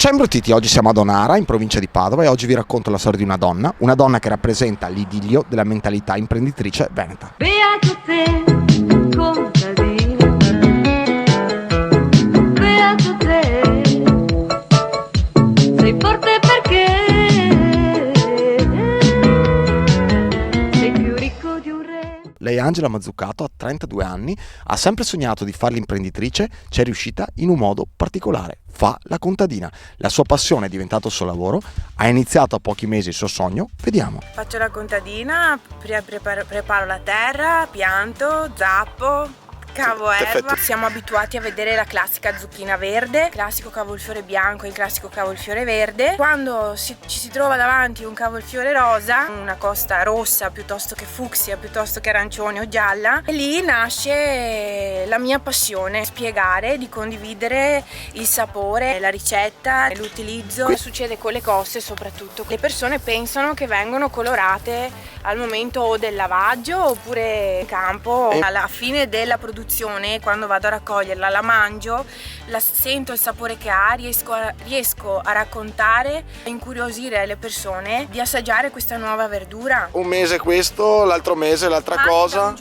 Ciao imbruttiti, oggi siamo ad Onara, in provincia di Padova, e oggi vi racconto la storia di una donna che rappresenta l'idillio della mentalità imprenditrice veneta. Beato te, contadino, beato te, sei forte perché sei più ricco di un re. Lei è Angela Mazzucato, ha 32 anni, ha sempre sognato di fare l'imprenditrice, ci è riuscita in un modo particolare. Fa la contadina. La sua passione è diventato il suo lavoro, ha iniziato a pochi mesi il suo sogno, vediamo. Faccio la contadina, preparo la terra, pianto, zappo, cavo erba. Siamo abituati a vedere la classica zucchina verde, il classico cavolfiore bianco e il classico cavolfiore verde. Quando ci si trova davanti un cavolfiore rosa, una costa rossa piuttosto che fucsia, piuttosto che arancione o gialla, e lì nasce la mia passione, spiegare, di condividere il sapore, la ricetta, l'utilizzo. Che succede con le coste soprattutto? Le persone pensano che vengono colorate al momento del lavaggio oppure in campo. Alla fine della produzione, quando vado a raccoglierla, la mangio, sento il sapore che ha, riesco a raccontare, a incuriosire le persone di assaggiare questa nuova verdura. Un mese questo, l'altro mese l'altra cosa.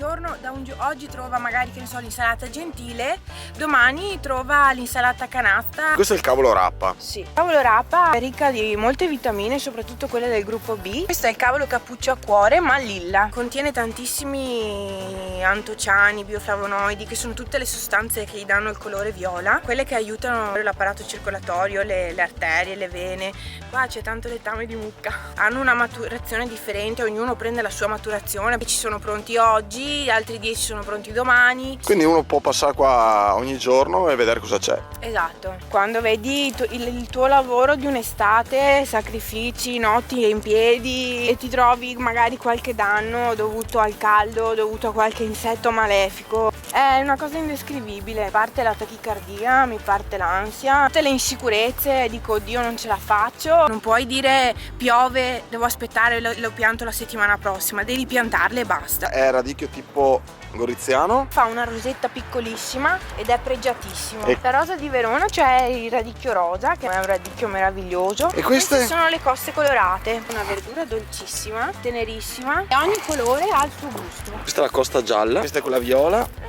Oggi trova magari, che ne so, l'insalata gentile, domani trova l'insalata canasta. Questo è il cavolo rappa. Sì, il cavolo rappa è ricca di molte vitamine, soprattutto quelle del gruppo B. Questo è il cavolo cappuccio a cuore, ma lilla. Contiene tantissimi antociani, bioflavonoidi, che sono tutte le sostanze che gli danno il colore viola, quelle che aiutano l'apparato circolatorio, le arterie, le vene. Qua c'è tanto letame di mucca. Hanno una maturazione differente, ognuno prende la sua maturazione. Ci sono pronti oggi, altri 10 sono pronti domani. Quindi uno può passare qua ogni giorno e vedere cosa c'è. Esatto. Quando vedi il tuo lavoro di un'estate, sacrifici, notti in piedi, e ti trovi magari qualche danno dovuto al caldo, dovuto a qualche insetto malefico, è una cosa indescrivibile. Parte la tachicardia, mi parte l'ansia, tutte le insicurezze, dico oddio non ce la faccio. Non puoi dire piove, devo aspettare, lo pianto la settimana prossima, devi piantarle e basta. È radicchio tipo goriziano. Fa una rosetta piccolissima ed è pregiatissimo. La rosa di Verona c'è il radicchio rosa, che è un radicchio meraviglioso. E queste sono le coste colorate, una verdura dolcissima, tenerissima, e ogni colore ha il suo gusto. Questa è la costa gialla, questa è quella viola.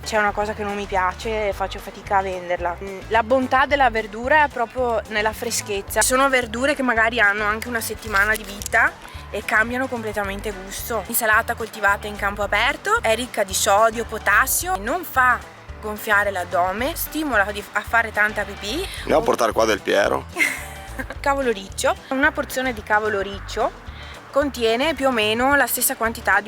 C'è una cosa che non mi piace e faccio fatica a venderla. La bontà della verdura è proprio nella freschezza. Sono verdure che magari hanno anche una settimana di vita e cambiano completamente gusto. L'insalata coltivata in campo aperto è ricca di sodio, potassio, e non fa gonfiare l'addome, stimola a fare tanta pipì. Andiamo a portare qua del Piero. Cavolo riccio, una porzione di cavolo riccio contiene più o meno la stessa quantità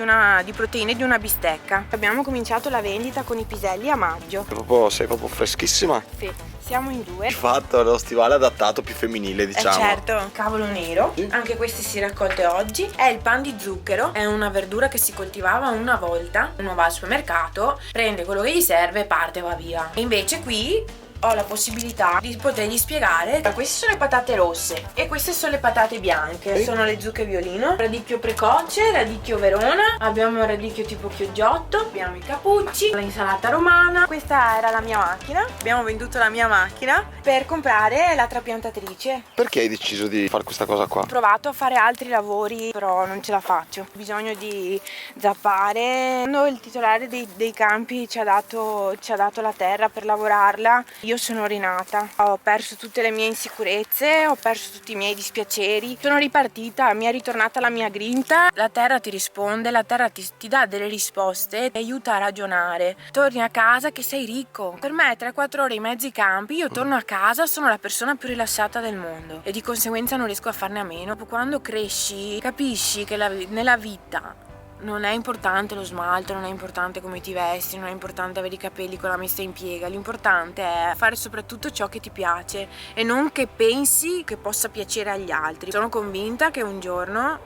di proteine di una bistecca. Abbiamo cominciato la vendita con i piselli a maggio. Sei proprio freschissima. Sì, siamo in due. Hai fatto lo stivale adattato più femminile, diciamo. Certo, cavolo nero, sì. Anche questi si raccolte oggi. È il pan di zucchero, è una verdura che si coltivava una volta. Uno va al supermercato, prende quello che gli serve e parte e va via. E invece qui ho la possibilità di potergli spiegare: queste sono le patate rosse e queste sono le patate bianche, sono le zucche violino, radicchio precoce, radicchio Verona, abbiamo il radicchio tipo chioggiotto, abbiamo i cappucci, l'insalata romana. Questa era la mia macchina, abbiamo venduto la mia macchina per comprare la trapiantatrice. Perché hai deciso di fare questa cosa qua? Ho provato a fare altri lavori, però non ce la faccio, ho bisogno di zappare. Quando il titolare dei campi ci ha dato la terra per lavorarla, io sono rinata, ho perso tutte le mie insicurezze, ho perso tutti i miei dispiaceri, sono ripartita, mi è ritornata la mia grinta. La terra ti risponde, la terra ti dà delle risposte, ti aiuta a ragionare. Torni a casa che sei ricco. Per me 3-4 ore in mezzo ai campi, io torno a casa, sono la persona più rilassata del mondo e di conseguenza non riesco a farne a meno. Quando cresci capisci che nella vita non è importante lo smalto, non è importante come ti vesti, non è importante avere i capelli con la messa in piega. L'importante è fare soprattutto ciò che ti piace e non che pensi che possa piacere agli altri. Sono convinta che un giorno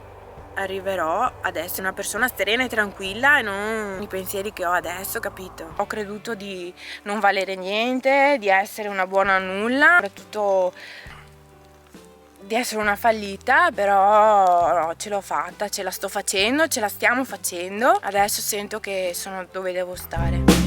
arriverò ad essere una persona serena e tranquilla e non i pensieri che ho adesso, capito? Ho creduto di non valere niente, di essere una buona a nulla, soprattutto di essere una fallita, però no, ce l'ho fatta, ce la sto facendo, ce la stiamo facendo. Adesso sento che sono dove devo stare.